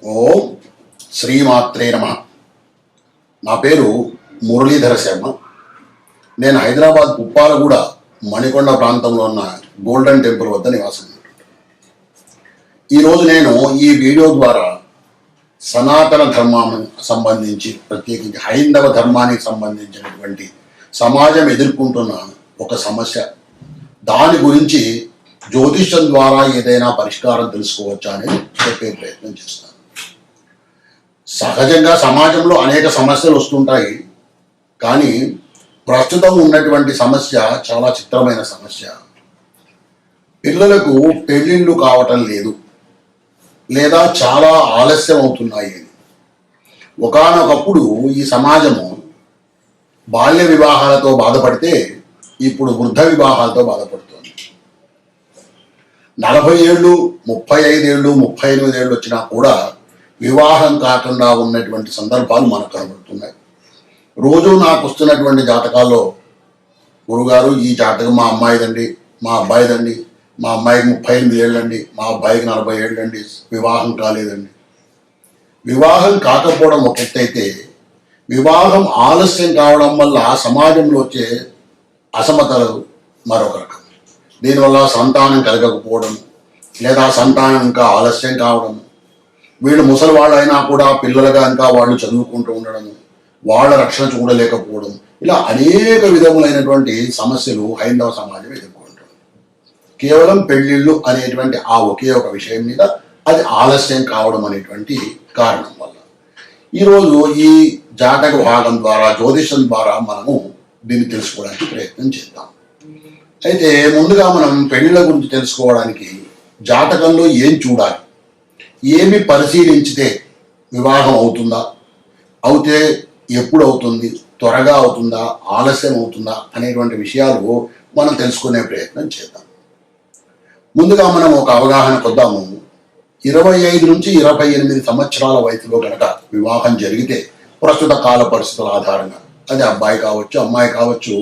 ఓం శ్రీమాత్రే నమ. నా పేరు మురళీధర శర్మ. నేను హైదరాబాద్ పుప్పాలగూడ మణికొండ ప్రాంతంలో ఉన్న గోల్డెన్ టెంపుల్ వద్ద నివాసం. ఈరోజు నేను ఈ వీడియో ద్వారా సనాతన ధర్మానికి సంబంధించి, ప్రత్యేకించి హైందవ ధర్మానికి సంబంధించినటువంటి సమాజం ఎదుర్కొంటున్న ఒక సమస్య, దాని గురించి జ్యోతిష్యం ద్వారా ఏదైనా పరిష్కారం తెలుసుకోవచ్చా అనేది చెప్పే ప్రయత్నం చేస్తాను. సహజంగా సమాజంలో అనేక సమస్యలు వస్తుంటాయి, కానీ ప్రస్తుతం ఉన్నటువంటి సమస్య చాలా చిత్రమైన సమస్య. పిల్లలకు పెళ్ళిళ్ళు కావటం లేదు, లేదా చాలా ఆలస్యం అవుతున్నాయి అని. ఒకానొకప్పుడు ఈ సమాజము బాల్య వివాహాలతో బాధపడితే ఇప్పుడు వృద్ధ వివాహాలతో బాధపడుతుంది. 40 ఏళ్ళు, 35 ఏళ్ళు, 38 ఏళ్ళు వచ్చినా కూడా వివాహం కాకుండా ఉన్నటువంటి సందర్భాలు మనకు కనబడుతున్నాయి. రోజు నాకు వస్తున్నటువంటి జాతకాల్లో, గురుగారు ఈ జాతకం మా అమ్మాయిదండి, మా అబ్బాయిదండి, మా అమ్మాయికి 38 ఏళ్ళండి, మా అబ్బాయికి 40 ఏళ్ళండి, వివాహం కాలేదండి. వివాహం కాకపోవడం ఒక ఎత్తు అయితే, వివాహం ఆలస్యం కావడం వల్ల సమాజంలో వచ్చే అసమతలు మరొక రకం. దీనివల్ల సంతానం కలగకపోవడం, లేదా సంతానం ఇంకా ఆలస్యం కావడం, వీళ్ళు ముసలి వాళ్ళైనా కూడా పిల్లలుగా ఇంకా వాళ్ళు చదువుకుంటూ ఉండడం, వాళ్ళ రక్షణ చూడలేకపోవడం, ఇలా అనేక విధములైనటువంటి సమస్యలు హైందవ సమాజం ఎదుర్కొంటుంది. కేవలం పెళ్ళిళ్ళు అనేటువంటి ఆ ఒకే ఒక విషయం మీద అది ఆలస్యం కావడం అనేటువంటి కారణం వల్ల ఈరోజు ఈ జాతక భాగం ద్వారా, జ్యోతిషం ద్వారా మనము దీన్ని తెలుసుకోవడానికి ప్రయత్నం చేద్దాం. అయితే ముందుగా మనం పెళ్ళిళ్ళ గురించి తెలుసుకోవడానికి జాతకంలో ఏం చూడాలి, ఏమి పరిశీలించితే వివాహం అవుతుందా, అవుతే ఎప్పుడు అవుతుంది, త్వరగా అవుతుందా, ఆలస్యం అవుతుందా అనేటువంటి విషయాలు మనం తెలుసుకునే ప్రయత్నం చేద్దాం. ముందుగా మనం ఒక అవగాహన కొద్దాము. 25 నుంచి 28 సంవత్సరాల వయసులో కనుక వివాహం జరిగితే, ప్రస్తుత కాల పరిస్థితుల ఆధారంగా, అది అబ్బాయి కావచ్చు, అమ్మాయి కావచ్చు,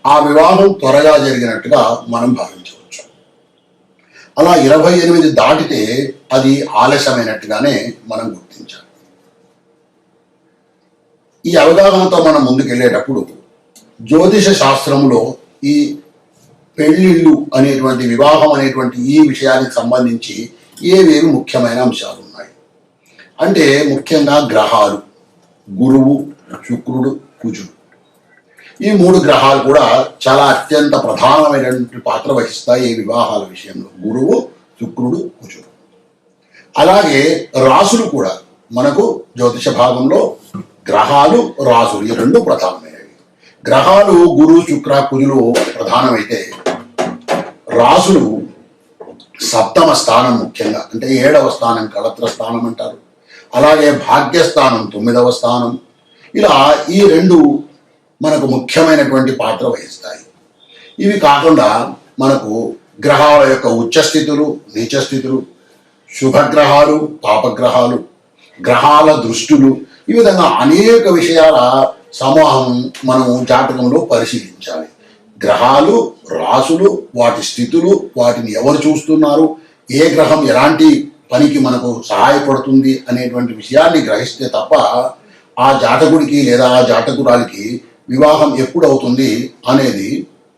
ఆ వివాహం త్వరగా జరిగినట్టుగా మనం భావించవచ్చు. అలా 28 దాటితే అది ఆలస్యమైనట్టుగానే మనం గుర్తించాలి. ఈ అవగాహనతో మనం ముందుకెళ్ళేటప్పుడు జ్యోతిష శాస్త్రంలో ఈ పెళ్ళిళ్ళు అనేటువంటి, వివాహం అనేటువంటి ఈ విషయానికి సంబంధించి ఏవేవి ముఖ్యమైన అంశాలు ఉన్నాయి అంటే, ముఖ్యంగా గ్రహాలు, గురువు, శుక్రుడు, కుజుడు, ఈ 3 గ్రహాలు కూడా చాలా అత్యంత ప్రధానమైనటువంటి పాత్ర వహిస్తాయి ఈ వివాహాల విషయంలో. గురువు, శుక్రుడు, కుజుడు. అలాగే రాసులు కూడా మనకు జ్యోతిష భాగంలో గ్రహాలు, రాసులు ఈ 2 ప్రధానమైనవి. గ్రహాలు గురు, శుక్ర, కుజులు ప్రధానమైతే, రాసులు సప్తమ స్థానం, ముఖ్యంగా అంటే 7వ స్థానం కళత్ర స్థానం అంటారు. అలాగే భాగ్యస్థానం 9వ స్థానం. ఇలా ఈ 2 మనకు ముఖ్యమైనటువంటి పాత్ర వహిస్తాయి. ఇవి కాకుండా మనకు గ్రహాల యొక్క ఉచ్చస్థితులు, నీచస్థితులు, శుభగ్రహాలు, పాపగ్రహాలు, గ్రహాల దృష్టులు, ఈ విధంగా అనేక విషయాల సమూహం మనం జాతకంలో పరిశీలించాలి. గ్రహాలు, రాసులు, వాటి స్థితులు, వాటిని ఎవరు చూస్తున్నారు, ఏ గ్రహం ఎలాంటి పనికి మనకు సహాయపడుతుంది అనేటువంటి విషయాన్ని గ్రహిస్తే తప్ప ఆ జాతకుడికి లేదా ఆ జాతకురాలికి వివాహం ఎప్పుడు అవుతుంది అనేది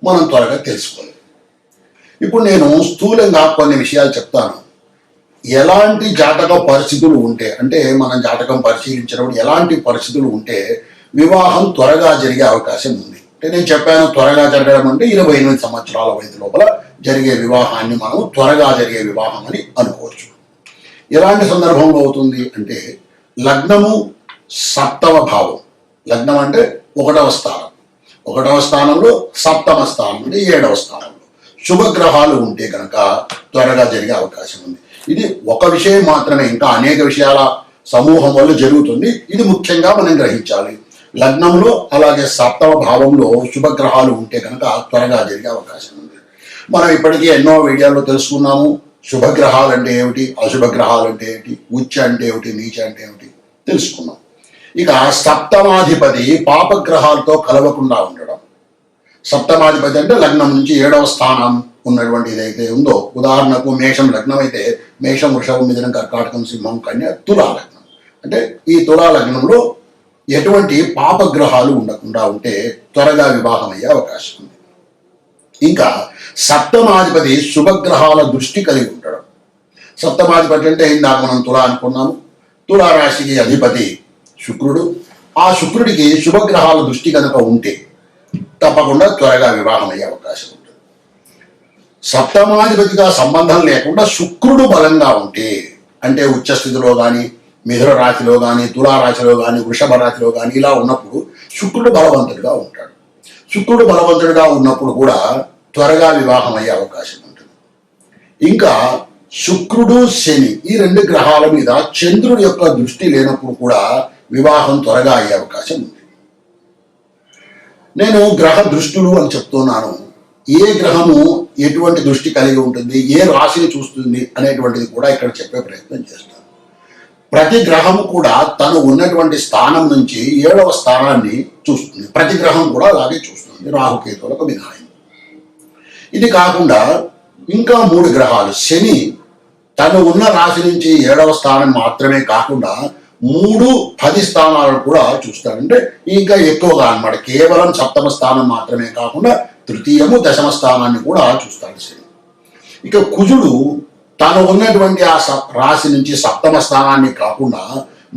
మనం త్వరగా తెలుసుకోవాలి. ఇప్పుడు నేను స్థూలంగా కొన్ని విషయాలు చెప్తాను. ఎలాంటి జాతక పరిస్థితులు ఉంటే, అంటే మనం జాతకం పరిశీలించినప్పుడు ఎలాంటి పరిస్థితులు ఉంటే వివాహం త్వరగా జరిగే అవకాశం ఉంది. అంటే నేను చెప్పాను, త్వరగా జరగడం అంటే 28 సంవత్సరాల వయసు లోపల జరిగే వివాహాన్ని మనం త్వరగా జరిగే వివాహం అని అనుకోవచ్చు. ఎలాంటి సందర్భంలో అవుతుంది అంటే, లగ్నము 7వ భావం, లగ్నం అంటే 1వ స్థానం, 1వ స్థానంలో 7వ స్థానం అంటే 7వ స్థానంలో శుభగ్రహాలు ఉంటే కనుక త్వరగా జరిగే అవకాశం ఉంది. ఇది ఒక విషయం మాత్రమే, ఇంకా అనేక విషయాల సమూహం వల్ల జరుగుతుంది. ఇది ముఖ్యంగా మనం గ్రహించాలి. లగ్నంలో అలాగే 7వ భావంలో శుభగ్రహాలు ఉంటే కనుక త్వరగా జరిగే అవకాశం ఉంది. మనం ఇప్పటికీ ఎన్నో వీడియోల్లో తెలుసుకున్నాము. శుభగ్రహాలు అంటే ఏమిటి, అశుభగ్రహాలు అంటే ఏమిటి, ఉచ్చ అంటే ఏమిటి, నీచ అంటే ఏమిటి తెలుసుకున్నాం. ఇక సప్తమాధిపతి పాపగ్రహాలతో కలవకుండా ఉండడం. సప్తమాధిపతి అంటే లగ్నం నుంచి 7వ స్థానం ఉన్నటువంటి ఏదైతే ఉందో, ఉదాహరణకు మేషం లగ్నం అయితే మేషం, వృషభం, మిథునం, కర్కాటకం, సింహం, కన్య, తులా లగ్నం. అంటే ఈ తులా లగ్నంలో ఎటువంటి పాపగ్రహాలు ఉండకుండా ఉంటే త్వరగా వివాహం అయ్యే అవకాశం ఉంది. ఇంకా సప్తమాధిపతి శుభగ్రహాల దృష్టి కలిగి ఉంటాడు. సప్తమాధిపతి అంటే ఇందాక మనం తులా అనుకున్నాము. తులా రాశికి అధిపతి శుక్రుడు. ఆ శుక్రుడికి శుభగ్రహాల దృష్టి కనుక ఉంటే తప్పకుండా త్వరగా వివాహం అయ్యే అవకాశం ఉంటుంది. సప్తమాధిపతిగా సంబంధం లేకుండా శుక్రుడు బలంగా ఉంటే, అంటే ఉచ్చస్థితిలో కానీ, మిథున రాశిలో కానీ, తులా రాశిలో కానీ, వృషభ రాశిలో కానీ ఇలా ఉన్నప్పుడు శుక్రుడు బలవంతుడిగా ఉంటాడు. శుక్రుడు బలవంతుడిగా ఉన్నప్పుడు కూడా త్వరగా వివాహం అయ్యే అవకాశం ఉంటుంది. ఇంకా శుక్రుడు, శని ఈ రెండు గ్రహాల మీద చంద్రుడి యొక్క దృష్టి లేనప్పుడు కూడా వివాహం త్వరగా అయ్యే అవకాశం ఉంది. నేను గ్రహ దృష్టులు అని చెప్తున్నాను. ఏ గ్రహము ఎటువంటి దృష్టి కలిగి ఉంటుంది, ఏ రాశిని చూస్తుంది అనేటువంటిది కూడా ఇక్కడ చెప్పే ప్రయత్నం చేస్తాను. ప్రతి గ్రహము కూడా తను ఉన్నటువంటి స్థానం నుంచి 7వ స్థానాన్ని చూస్తుంది. ప్రతి గ్రహం కూడా అలాగే చూస్తుంది, రాహుకేతువులకు మినహాయింపు. ఇది కాకుండా ఇంకా 3 గ్రహాలు, శని తను ఉన్న రాశి నుంచి 7వ స్థానం మాత్రమే కాకుండా 3, 10 స్థానాలను కూడా చూస్తాడు. అంటే ఇంకా ఎక్కువగా అన్నమాట. కేవలం 7వ స్థానం మాత్రమే కాకుండా 3వ, 10వ స్థానాన్ని కూడా చూస్తాడు శని. ఇక కుజుడు తాను ఉన్నటువంటి ఆ రాశి నుంచి 7వ స్థానాన్ని కాకుండా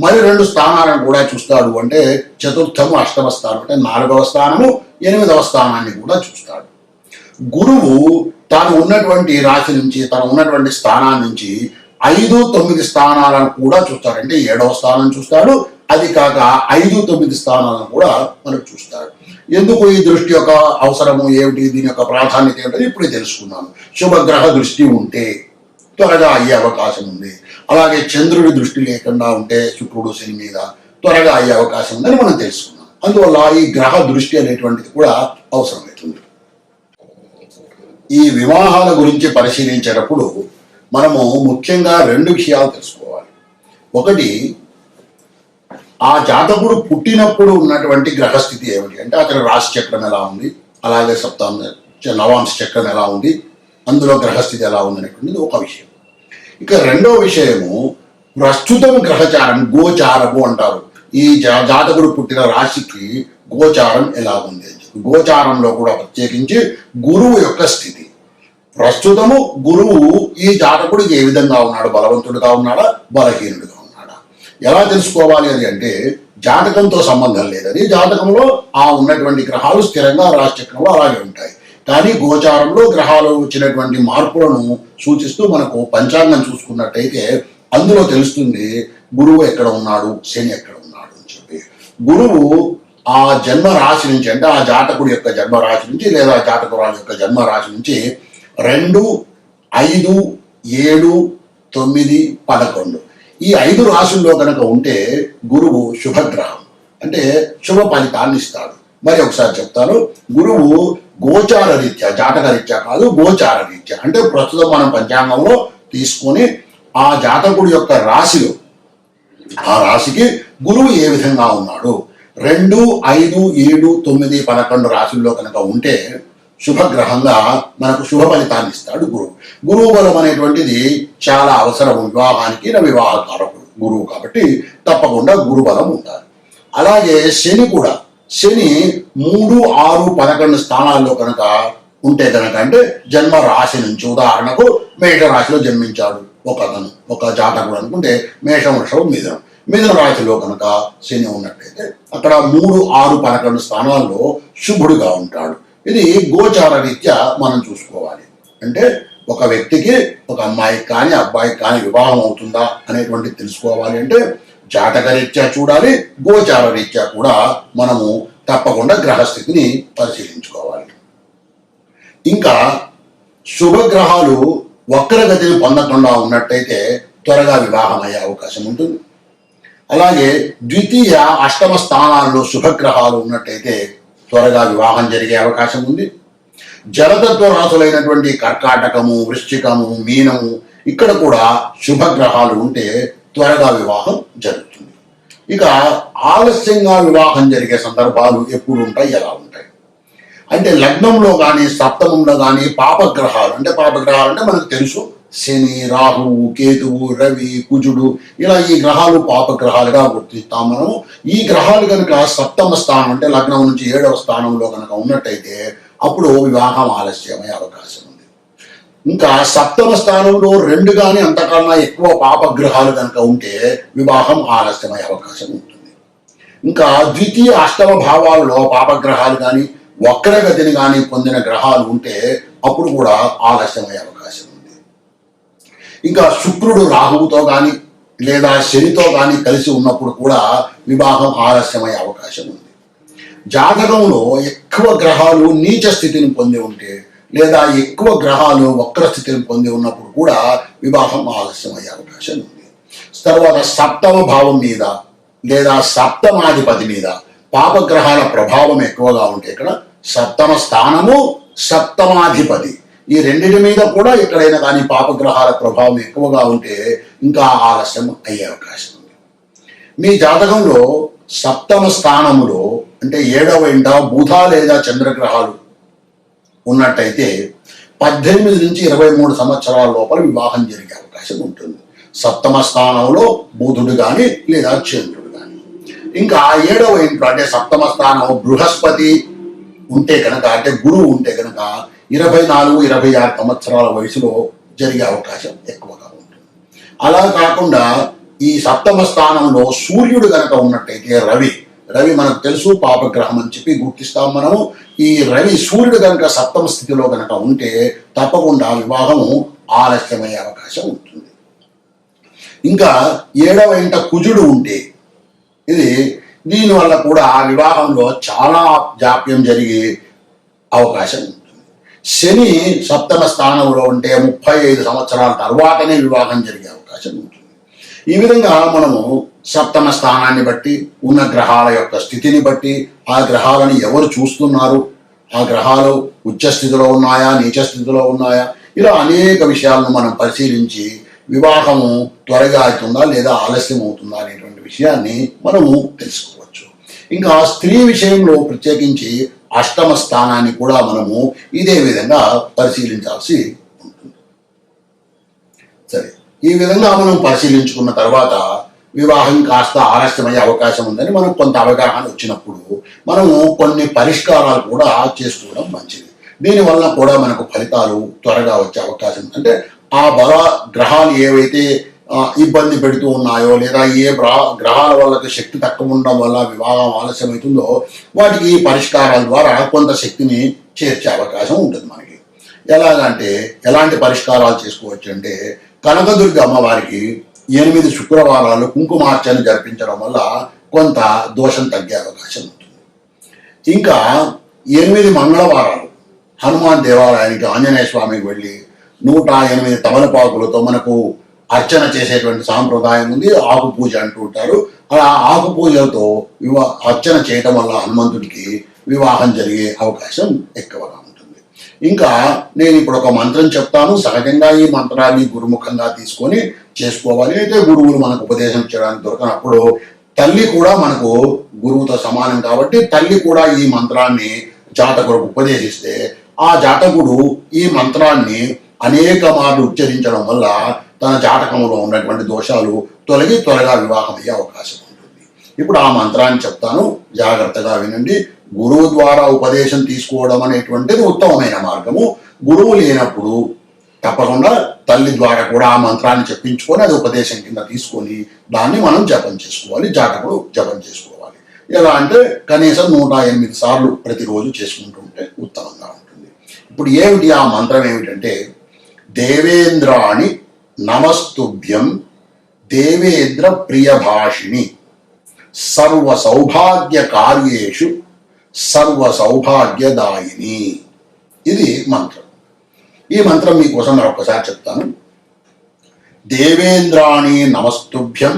మరి 2 స్థానాలను కూడా చూస్తాడు. అంటే 4వ, 8వ స్థానం, అంటే 4వ స్థానము, 8వ స్థానాన్ని కూడా చూస్తాడు. గురువు తాను ఉన్నటువంటి రాశి నుంచి, తను ఉన్నటువంటి స్థానాన్ని నుంచి 5, 9 స్థానాలను కూడా చూస్తాడు. అంటే 7వ స్థానం చూస్తాడు. అది కాక 5, 9 స్థానాలను కూడా మనకు చూస్తాడు. ఎందుకు ఈ దృష్టి యొక్క అవసరము ఏమిటి, దీని యొక్క ప్రాధాన్యత ఏమిటి ఇప్పుడే తెలుసుకున్నాను. శుభగ్రహ దృష్టి ఉంటే త్వరగా అయ్యే అవకాశం ఉంది. అలాగే చంద్రుడి దృష్టి లేకుండా ఉంటే శుక్రుడు, శని మీద త్వరగా అయ్యే అవకాశం ఉందని మనం తెలుసుకున్నాం. అందువల్ల ఈ గ్రహ దృష్టి అనేటువంటిది కూడా అవసరమవుతుంది. ఈ వివాహాల గురించి పరిశీలించేటప్పుడు మనము ముఖ్యంగా 2 విషయాలు తెలుసుకోవాలి. ఒకటి, ఆ జాతకుడు పుట్టినప్పుడు ఉన్నటువంటి గ్రహస్థితి ఏమిటి, అంటే అతని రాశి చక్రం ఎలా ఉంది, అలాగే నవాంశ చక్రం ఎలా ఉంది, అందులో గ్రహస్థితి ఎలా ఉంది అనేటువంటిది ఒక విషయం. ఇక 2వ విషయము, ప్రస్తుతం గ్రహచారం, గోచారము అంటారు. ఈ జాతకుడు పుట్టిన రాశికి గోచారం ఎలా ఉంది అని చెప్పి, గోచారంలో కూడా ప్రత్యేకించి గురువు యొక్క స్థితి. ప్రస్తుతము గురువు ఈ జాతకుడికి ఏ విధంగా ఉన్నాడు, బలవంతుడిగా ఉన్నాడా, బలహీనుడిగా ఉన్నాడా, ఎలా తెలుసుకోవాలి అని అంటే జాతకంతో సంబంధం లేదని, జాతకంలో ఆ ఉన్నటువంటి గ్రహాలు స్థిరంగా రాశిచక్రంలో అలాగే ఉంటాయి. కానీ గోచారంలో గ్రహాలు వచ్చినటువంటి మార్పులను సూచిస్తూ మనకు పంచాంగం చూసుకున్నట్టయితే అందులో తెలుస్తుంది గురువు ఎక్కడ ఉన్నాడు, శని ఎక్కడ ఉన్నాడు అని చెప్పి. గురువు ఆ జన్మ రాశి నుంచి, అంటే ఆ జాతకుడి యొక్క జన్మ రాశి నుంచి లేదా జాతకురాలు యొక్క జన్మ రాశి నుంచి 2, 5, 7, 9, 11 ఈ 5 రాశుల్లో కనుక ఉంటే గురువు శుభగ్రహం, అంటే శుభ ఫలితాన్ని ఇస్తాడు. మరి ఒకసారి చెప్తాను. గురువు గోచార రీత్యా, జాతక రీత్యా కాదు, గోచార రీత్యా అంటే ప్రస్తుతం మనం పంచాంగంలో తీసుకొని ఆ జాతకుడి యొక్క రాశిలో, ఆ రాశికి గురువు ఏ విధంగా ఉన్నాడు, 2, 5, 7, 9, 11 రాశుల్లో కనుక ఉంటే శుభగ్రహంగా మనకు శుభ ఫలితాన్ని ఇస్తాడు గురువు. గురువు బలం అనేటువంటిది చాలా అవసరం వివాహానికి. వివాహకారకుడు గురువు కాబట్టి తప్పకుండా గురు బలం ఉండాలి. అలాగే శని కూడా, శని 3, 6, 11 స్థానాల్లో కనుక ఉంటే కనుక, అంటే జన్మ రాశి నుంచి, ఉదాహరణకు మేష రాశిలో జన్మించాడు ఒక జాతకుడు అనుకుంటే, మేషం, వృషభం, మిథున రాశిలో కనుక శని ఉన్నట్టయితే అక్కడ 3, 6, 11 స్థానాల్లో శుభుడుగా ఉంటాడు. ఇది గోచార రీత్యా మనం చూసుకోవాలి. అంటే ఒక వ్యక్తికి, ఒక అమ్మాయికి కానీ అబ్బాయికి కానీ వివాహం అవుతుందా అనేటువంటిది తెలుసుకోవాలి అంటే జాతక రీత్యా చూడాలి, గోచార రీత్యా కూడా మనము తప్పకుండా గ్రహస్థితిని పరిశీలించుకోవాలి. ఇంకా శుభగ్రహాలు వక్రగతిని పొందకుండా ఉన్నట్టయితే త్వరగా వివాహం అయ్యే అవకాశం ఉంటుంది. అలాగే ద్వితీయ, అష్టమ స్థానాల్లో శుభగ్రహాలు ఉన్నట్టయితే త్వరగా వివాహం జరిగే అవకాశం ఉంది. జలతత్వ రాశులైనటువంటి కర్కాటకము, వృశ్చికము, మీనము ఇక్కడ కూడా శుభగ్రహాలు ఉంటే త్వరగా వివాహం జరుగుతుంది. ఇక ఆలస్యంగా వివాహం జరిగే సందర్భాలు ఎప్పుడు ఉంటాయి, ఎలా ఉంటాయి? అంటే లగ్నంలో కానీ సప్తమంలో కానీ పాపగ్రహాలు అంటే మనకు తెలుసు, శని, రాహువు, కేతువు, రవి, కుజుడు, ఇలా ఈ గ్రహాలు పాపగ్రహాలుగా గుర్తిస్తాం మనము. ఈ గ్రహాలు కనుక సప్తమ స్థానం అంటే లగ్నం నుంచి 7వ స్థానంలో కనుక ఉన్నట్టయితే అప్పుడు వివాహం ఆలస్యమయ్యే అవకాశం ఉంది. ఇంకా సప్తమ స్థానంలో 2 కానీ అంతకన్నా ఎక్కువ పాపగ్రహాలు కనుక ఉంటే వివాహం ఆలస్యమయ్యే అవకాశం ఉంటుంది. ఇంకా ద్వితీయ అష్టమ భావాలలో పాపగ్రహాలు కానీ వక్రగతిని కానీ పొందిన గ్రహాలు ఉంటే అప్పుడు కూడా ఆలస్యమయ్యే అవకాశం ఉంది. ఇంకా శుక్రుడు రాహువుతో కానీ లేదా శనితో కానీ కలిసి ఉన్నప్పుడు కూడా వివాహం ఆలస్యమయ్యే అవకాశం ఉంది. జాతకంలో ఎక్కువ గ్రహాలు నీచ స్థితిని పొంది ఉంటే లేదా ఎక్కువ గ్రహాలు వక్ర స్థితిని పొంది ఉన్నప్పుడు కూడా వివాహం ఆలస్యమయ్యే అవకాశం ఉంది. తర్వాత సప్తమ భావం మీద లేదా సప్తమాధిపతి మీద పాపగ్రహాల ప్రభావం ఎక్కువగా ఉంటే ఇక్కడ సప్తమ స్థానము, సప్తమాధిపతి ఈ రెండింటి మీద కూడా ఎక్కడైనా కానీ పాపగ్రహాల ప్రభావం ఎక్కువగా ఉంటే ఇంకా ఆలస్యం అయ్యే అవకాశం ఉంది. మీ జాతకంలో సప్తమ స్థానములో అంటే 7వ ఇంట బుధ లేదా చంద్రగ్రహాలు ఉన్నట్టయితే 18 నుంచి 23 సంవత్సరాల లోపల వివాహం జరిగే అవకాశం ఉంటుంది. సప్తమ స్థానంలో బుధుడు కానీ లేదా చంద్రుడు కానీ. ఇంకా 7వ ఇంట్లో అంటే సప్తమ స్థానం బృహస్పతి ఉంటే కనుక అంటే గురువు ఉంటే కనుక 24-26 సంవత్సరాల వయసులో జరిగే అవకాశం ఎక్కువగా ఉంటుంది. అలా కాకుండా ఈ సప్తమ స్థానంలో సూర్యుడు కనుక ఉన్నట్టయితే రవి మనకు తెలుసు పాపగ్రహం అని చెప్పి గుర్తిస్తాం మనము. ఈ సూర్యుడు కనుక సప్తమ స్థితిలో కనుక ఉంటే తప్పకుండా వివాహము ఆలస్యమయ్యే అవకాశం ఉంటుంది. ఇంకా 7వ ఇంట కుజుడు ఉంటే దీనివల్ల కూడా వివాహంలో చాలా జాప్యం జరిగే అవకాశం ఉంటుంది. శని సప్తమ స్థానంలో ఉంటే 35 సంవత్సరాల తర్వాతనే వివాహం జరిగే అవకాశం ఉంటుంది. ఈ విధంగా మనము సప్తమ స్థానాన్ని బట్టి ఉన్న గ్రహాల యొక్క స్థితిని బట్టి ఆ గ్రహాలను ఎవరు చూస్తున్నారు, ఆ గ్రహాలు ఉచ్చ స్థితిలో ఉన్నాయా, నీచ స్థితిలో ఉన్నాయా, ఇలా అనేక విషయాలను మనం పరిశీలించి వివాహము త్వరగా అవుతుందా లేదా ఆలస్యం అవుతుందా అనేటువంటి విషయాన్ని మనము తెలుసుకోవచ్చు. ఇంకా స్త్రీ విషయంలో ప్రత్యేకించి అష్టమ స్థానాన్ని కూడా మనము ఇదే విధంగా పరిశీలించాల్సి ఉంటుంది. సరే, ఈ విధంగా మనం పరిశీలించుకున్న తర్వాత వివాహం కాస్త ఆలస్యమయ్యే అవకాశం ఉందని మనకు కొంత అవగాహన వచ్చినప్పుడు మనము కొన్ని పరిష్కారాలు కూడా చేసుకోవడం మంచిది. దీనివల్ల కూడా మనకు ఫలితాలు త్వరగా వచ్చే అవకాశం ఉంది. అంటే ఆ గ్రహాలు ఏవైతే ఇబ్బంది పెడుతూ ఉన్నాయో లేదా ఏ గ్రహాల వల్ల శక్తి తక్కువ ఉండడం వల్ల వివాహం ఆలస్యమవుతుందో వాటికి ఈ పరిష్కారాల ద్వారా కొంత శక్తిని చేర్చే అవకాశం ఉంటుంది మనకి. ఎలాగంటే ఎలాంటి పరిష్కారాలు చేసుకోవచ్చు అంటే కనకదుర్గ అమ్మవారికి 8 శుక్రవారాలు కుంకుమార్చన జరిపించడం వల్ల కొంత దోషం తగ్గే అవకాశం ఉంటుంది. ఇంకా 8 మంగళవారాలు హనుమాన్ దేవాలయానికి ఆంజనేయ స్వామికి వెళ్ళి 108 తమలపాకులతో మనకు అర్చన చేసేటువంటి సాంప్రదాయం ఉంది. ఆకు పూజ అంటూ ఉంటారు. అలా ఆకు పూజలతో అర్చన చేయటం వల్ల హనుమంతుడికి వివాహం జరిగే అవకాశం ఎక్కువగా ఉంటుంది. ఇంకా నేను ఇప్పుడు ఒక మంత్రం చెప్తాను. సహజంగా ఈ మంత్రాన్ని గురుముఖంగా తీసుకొని చేసుకోవాలి. అయితే గురువులు మనకు ఉపదేశం చేయడానికి దొరకనప్పుడు తల్లి కూడా మనకు గురువుతో సమానం కాబట్టి తల్లి కూడా ఈ మంత్రాన్ని జాతకులకు ఉపదేశిస్తే ఆ జాతకుడు ఈ మంత్రాన్ని అనేక మార్లు ఉచ్చరించడం వల్ల తన జాతకంలో ఉన్నటువంటి దోషాలు తొలగి త్వరగా వివాహం అయ్యే అవకాశం ఉంటుంది. ఇప్పుడు ఆ మంత్రాన్ని చెప్తాను, జాగ్రత్తగా వినండి. గురువు ద్వారా ఉపదేశం తీసుకోవడం అనేటువంటిది ఉత్తమమైన మార్గము. గురువు లేనప్పుడు తప్పకుండా తల్లి ద్వారా కూడా ఆ మంత్రాన్ని చెప్పించుకొని అది ఉపదేశం కింద తీసుకొని దాన్ని మనం జపం చేసుకోవాలి, జాతకుడు జపం చేసుకోవాలి. ఎలా అంటే కనీసం 108 సార్లు ప్రతిరోజు చేసుకుంటూ ఉంటే ఉత్తమంగా ఉంటుంది. ఇప్పుడు ఏమిటి ఆ మంత్రం ఏమిటంటే దేవేంద్రాణి నమస్తుభ్యం దేవేంద్ర ప్రియభాషిణి సర్వ సౌభాగ్య కార్యేషు సర్వ సౌభాగ్యదాయిని. ఇది మంత్రం. ఈ మంత్రం మీకోసం మరొకసారి చెప్తాను. దేవేంద్రాణి నమస్తుభ్యం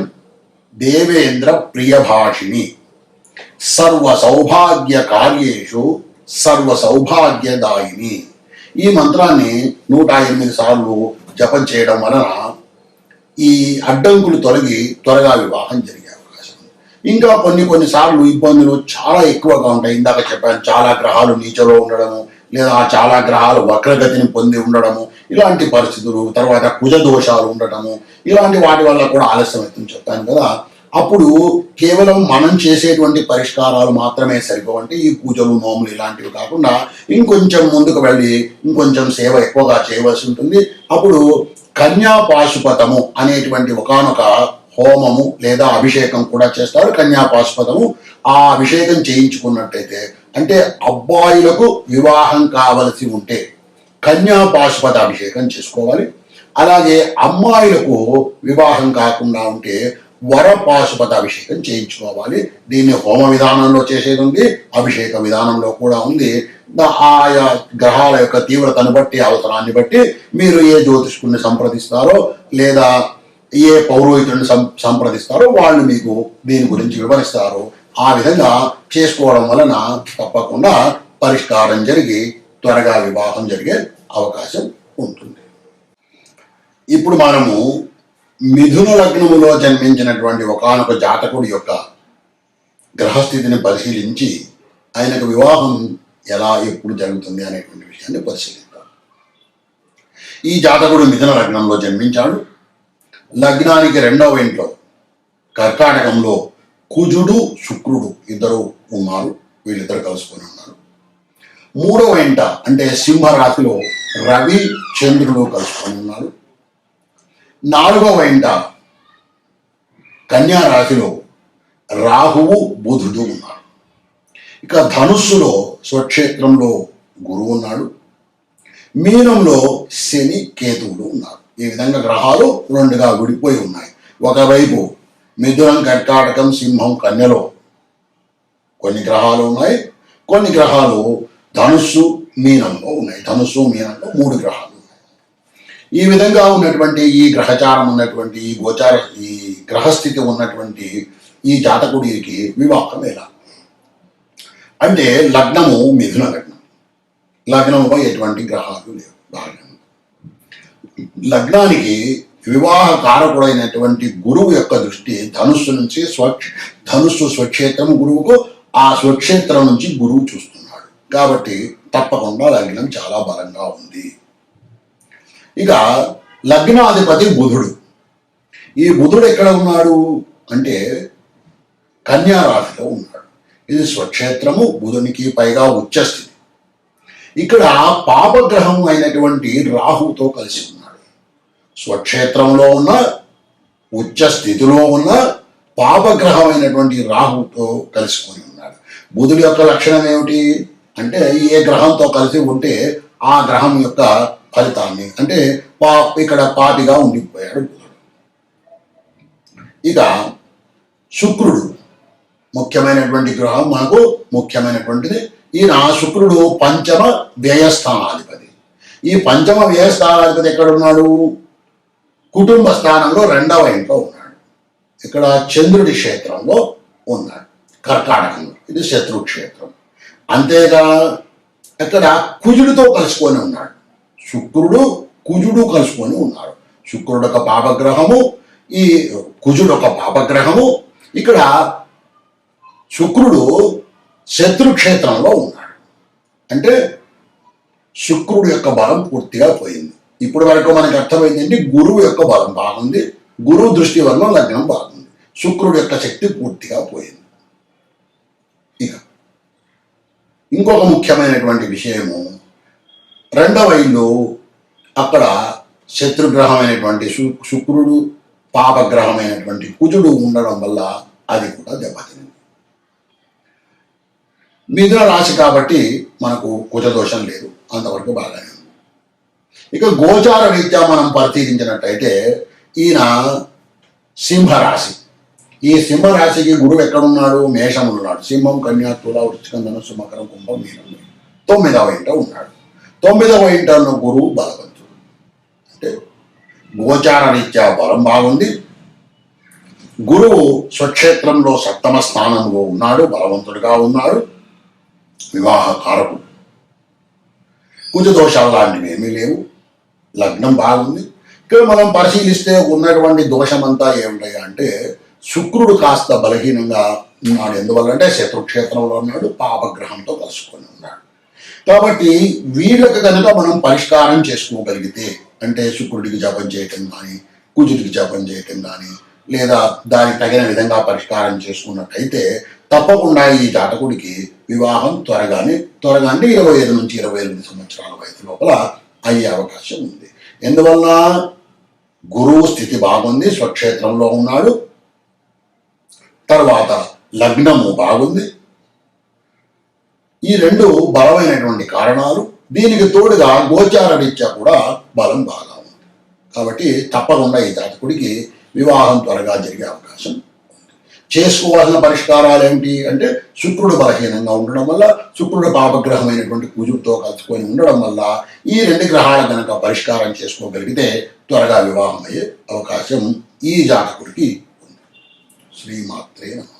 దేవేంద్ర ప్రియభాషిణి సర్వ సౌభాగ్య కార్యేషు సర్వ సౌభాగ్యదాయిని. ఈ మంత్రాన్ని 108 సార్లు జపం చేయడం వలన ఈ అడ్డంకులు తొలగి త్వరగా వివాహం జరిగే అవకాశం ఉంది. ఇంకా కొన్నిసార్లు ఇబ్బందులు చాలా ఎక్కువగా ఉంటాయి. ఇందాక చెప్పాను, చాలా గ్రహాలు నీచలో ఉండడము, లేదా చాలా గ్రహాలు వక్రగతిని పొంది ఉండడము, ఇలాంటి పరిస్థితులు, తర్వాత కుజ దోషాలు ఉండటము, ఇలాంటి వాటి వల్ల కూడా ఆలస్యం అవుతుంది చెప్పాను కదా. అప్పుడు కేవలం మనం చేసేటువంటి పరిష్కారాలు మాత్రమే సరిపోవంటే ఈ పూజలు నోములు ఇలాంటివి కాకుండా ఇంకొంచెం ముందుకు వెళ్ళి ఇంకొంచెం సేవ ఎక్కువగా చేయవలసి ఉంటుంది. అప్పుడు కన్యా పాశుపతము అనేటువంటి ఒకానొక హోమము లేదా అభిషేకం కూడా చేస్తారు. కన్యా పాశుపతము, ఆ అభిషేకం చేయించుకున్నట్టయితే, అంటే అబ్బాయిలకు వివాహం కావలసి ఉంటే కన్యా పాశుపత అభిషేకం చేసుకోవాలి. అలాగే అమ్మాయిలకు వివాహం కాకుండా ఉంటే వర పాశుపత అభిషేకం చేయించుకోవాలి. దీన్ని హోమ విధానంలో చేసేది ఉంది, అభిషేక విధానంలో కూడా ఉంది. ఆయా గ్రహాల యొక్క తీవ్రతను బట్టి, అవసరాన్ని బట్టి మీరు ఏ జ్యోతిష్కుడిని సంప్రదిస్తారో లేదా ఏ పౌరోహితుడిని సంప్రదిస్తారో వాళ్ళు మీకు దీని గురించి వివరిస్తారు. ఆ విధంగా చేసుకోవడం వలన తప్పకుండా పరిష్కారం జరిగి త్వరగా వివాహం జరిగే అవకాశం ఉంటుంది. ఇప్పుడు మనము మిథున లగ్నములో జన్మించినటువంటి ఒకానొక జాతకుడి యొక్క గ్రహస్థితిని పరిశీలించి ఆయనకు వివాహం ఎలా ఎప్పుడు జరుగుతుంది అనేటువంటి విషయాన్ని పరిశీలిద్దాం. ఈ జాతకుడు మిథున లగ్నంలో జన్మించాడు. లగ్నానికి 2వ ఇంట్లో కర్కాటకంలో కుజుడు శుక్రుడు ఇద్దరు ఉన్నారు, వీళ్ళిద్దరు కలుసుకొని ఉన్నారు. 3వ ఇంట అంటే సింహరాశిలో రవి చంద్రుడు కలుసుకొని ఉన్నారు. 4వ ఇంట కన్యా రాశిలో రాహువు బుధుడు ఉన్నారు. ఇక ధనుస్సులో స్వక్షేత్రంలో గురువు ఉన్నాడు. మీనంలో శని కేతువులు ఉన్నారు. ఈ విధంగా గ్రహాలు 2గా విడిపోయి ఉన్నాయి. ఒకవైపు మిథునం కర్కాటకం సింహం కన్యలో కొన్ని గ్రహాలు ఉన్నాయి, కొన్ని గ్రహాలు ధనుస్సు మీనంలో ఉన్నాయి. ధనుస్సు మీనంలో 3 గ్రహాలు ఉన్నాయి. ఈ విధంగా ఉన్నటువంటి ఈ గ్రహచారం ఉన్నటువంటి ఈ గ్రహస్థితి ఉన్నటువంటి ఈ జాతకుడికి వివాహం ఎలా అంటే, లగ్నము మిథున లగ్నం, లగ్నంపై ఎటువంటి గ్రహాలు లేవు. లగ్నానికి వివాహ కారకుడైనటువంటి గురువు యొక్క దృష్టి ధనుస్సు నుంచి ధనుస్సు స్వక్షేత్రం గురువుకు, ఆ స్వక్షేత్రం నుంచి గురువు చూస్తున్నాడు. కాబట్టి తప్పకుండా లగ్నం చాలా బలంగా ఉంది. ఇక లగ్నాధిపతి బుధుడు. ఈ బుధుడు ఎక్కడ ఉన్నాడు అంటే కన్యా రాశిలో ఉన్నాడు. ఇది స్వక్షేత్రము, బుధునికి పైగా ఉచ్చస్థితి. ఇక్కడ పాపగ్రహం అయినటువంటి రాహుతో కలిసి ఉన్నాడు. స్వక్షేత్రంలో ఉన్న ఉచ్చ స్థితిలో ఉన్న పాపగ్రహం అయినటువంటి రాహుతో కలుసుకొని ఉన్నాడు. బుధుడి యొక్క లక్షణం ఏమిటి అంటే, ఏ గ్రహంతో కలిసి ఉంటే ఆ గ్రహం యొక్క ఫలితాన్ని అంటే ఇక్కడ పాపిగా ఉండిపోయాడు బుధుడు. ఇక శుక్రుడు ముఖ్యమైనటువంటి గ్రహం, మనకు ముఖ్యమైనటువంటిది. ఈయన శుక్రుడు పంచమ వ్యయస్థానాధిపతి. ఈ పంచమ వ్యయస్థానాధిపతి ఎక్కడున్నాడు? కుటుంబ స్థానంలో 2వ ఇంట్లో ఉన్నాడు. ఇక్కడ చంద్రుడి క్షేత్రంలో ఉన్నాడు, కర్కాటకంలో. ఇది శత్రు క్షేత్రం. అంతేగా ఇక్కడ కుజుడితో కలుసుకొని ఉన్నాడు. శుక్రుడు కుజుడు కలుసుకొని ఉన్నారు. శుక్రుడు ఒక పాపగ్రహము, ఈ కుజుడు ఒక పాపగ్రహము. ఇక్కడ శుక్రుడు శత్రుక్షేత్రంలో ఉన్నాడు. అంటే శుక్రుడు యొక్క బలం పూర్తిగా పోయింది. ఇప్పటి వరకు మనకు అర్థమైందండి, గురువు యొక్క బలం బాగుంది, గురువు దృష్టి వల్ల లగ్నం బాగుంది. శుక్రుడు యొక్క శక్తి పూర్తిగా పోయింది. ఇక ఇంకొక ముఖ్యమైనటువంటి విషయము, 2వ ఇల్లు అక్కడ శత్రుగ్రహమైనటువంటి శుక్రుడు, పాపగ్రహమైనటువంటి కుజుడు ఉండడం వల్ల అది కూడా దెబ్బతింది. మిథున రాశి కాబట్టి మనకు కుజదోషం లేదు, అంతవరకు బాగానే ఉంది. ఇక గోచార రీత్యా మనం పరిశీలించినట్టయితే ఈయన సింహరాశి. ఈ సింహరాశికి గురువు ఎక్కడున్నాడు? మేషంలో ఉన్నాడు. సింహం, కన్యా, తుల, వృశ్చికం, ధనుస్సు, మకరం, కుంభం, మీనం 9వ ఇంట ఉన్నాడు. 9వ ఇంట ఉన్న గురువు బలవంతుడు. అంటే గోచార రీత్యా బలం బాగుంది. గురువు స్వక్షేత్రంలో 7వ స్థానంలో ఉన్నాడు, బలవంతుడిగా ఉన్నాడు, వివాహ కారకుడు. కుజదోషాలు లాంటివి ఏమీ లేవు, లగ్నం బాగుంది. ఇక్కడ మనం పరిశీలిస్తే ఉన్నటువంటి దోషమంతా ఏమిటయ్యా అంటే, శుక్రుడు కాస్త బలహీనంగా ఉన్నాడు. ఎందువల్లంటే శత్రుక్షేత్రంలో ఉన్నాడు, పాపగ్రహంతో కలుసుకొని ఉన్నాడు. కాబట్టి వీళ్ళకి కనుక మనం పరిష్కారం చేసుకోగలిగితే, అంటే శుక్రుడికి జపం చేయటం కానీ, కుజుడికి జపం చేయటం కానీ, లేదా దానికి తగిన విధంగా పరిష్కారం చేసుకున్నట్టయితే తప్పకుండా ఈ జాతకుడికి వివాహం త్వరగా అంటే 25 నుంచి 28 సంవత్సరాల వయసు లోపల అయ్యే అవకాశం ఉంది. ఎందువల్ల గురువు స్థితి బాగుంది, స్వక్షేత్రంలో ఉన్నాడు. తర్వాత లగ్నము బాగుంది. ఈ రెండు బలమైనటువంటి కారణాలు. దీనికి తోడుగా గోచార రీత్యా కూడా బలం బాగా ఉంది. కాబట్టి తప్పకుండా ఈ జాతకుడికి వివాహం త్వరగా జరిగే అవకాశం ఉంది. చేసుకోవాల్సిన పరిష్కారాలు ఏమిటి అంటే, శుక్రుడు బలహీనంగా ఉండడం వల్ల, శుక్రుడు పాపగ్రహమైనటువంటి కుజుడితో కలుసుకొని ఉండడం వల్ల ఈ రెండు గ్రహాలు కనుక పరిష్కారం చేసుకోగలిగితే త్వరగా వివాహం అయ్యే అవకాశం ఈ జాతకుడికి ఉంది. శ్రీమాత్రే నమః.